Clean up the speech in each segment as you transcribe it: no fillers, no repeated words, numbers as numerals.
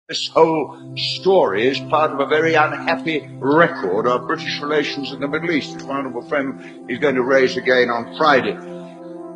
This whole story is part of a very unhappy record of British relations in the Middle East, which my honourable friend is going to raise again on Friday.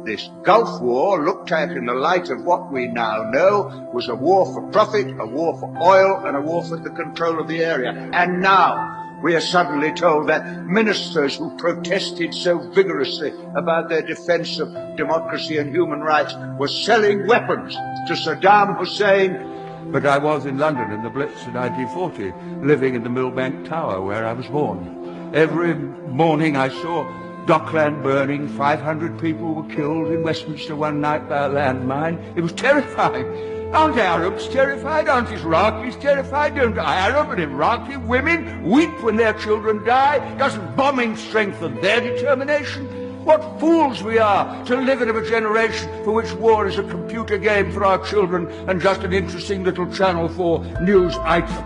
This Gulf War, looked at in the light of what we now know, was a war for profit, a war for oil, and a war for the control of the area. And now we are suddenly told that ministers who protested so vigorously about their defence of democracy and human rights were selling weapons to Saddam Hussein. But I was in London in the Blitz in 1940, living in the Millbank Tower where I was born. Every morning I saw Dockland burning, 500 people were killed in Westminster one night by a landmine. It was terrifying. Aren't Arabs terrified? Aren't Iraqis terrified? Don't Arab and Iraqi women weep when their children die? Doesn't bombing strengthen their determination? What fools we are to live in a generation for which war is a computer game for our children and just an interesting little Channel 4 news item.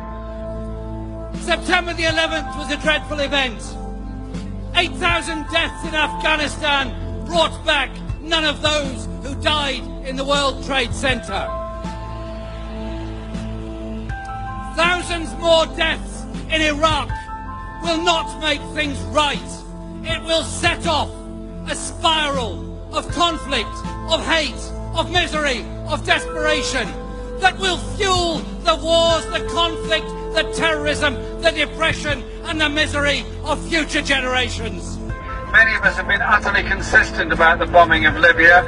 September the 11th was a dreadful event. 8,000 deaths in Afghanistan brought back none of those who died in the World Trade Center. Thousands more deaths in Iraq will not make things right. It will set off a spiral of conflict, of hate, of misery, of desperation that will fuel the wars, the conflict, the terrorism, the depression and the misery of future generations. Many of us have been utterly consistent about the bombing of Libya.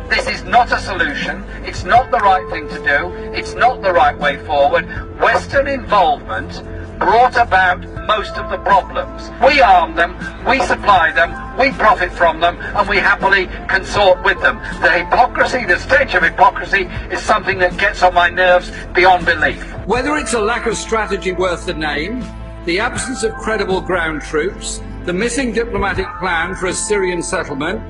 This is not a solution. It's not the right thing to do. It's not the right way forward. Western involvement brought about most of the problems. We arm them, we supply them, we profit from them, and we happily consort with them. The hypocrisy, the stench of hypocrisy, is something that gets on my nerves beyond belief. Whether it's a lack of strategy worth the name, the absence of credible ground troops, the missing diplomatic plan for a Syrian settlement,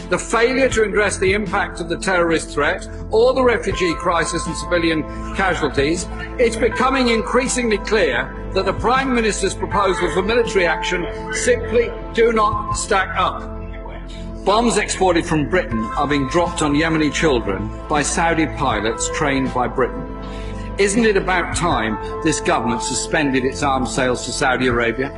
the failure to address the impact of the terrorist threat or the refugee crisis and civilian casualties, it's becoming increasingly clear that the Prime Minister's proposals for military action simply do not stack up. Bombs exported from Britain are being dropped on Yemeni children by Saudi pilots trained by Britain. Isn't it about time this government suspended its arms sales to Saudi Arabia?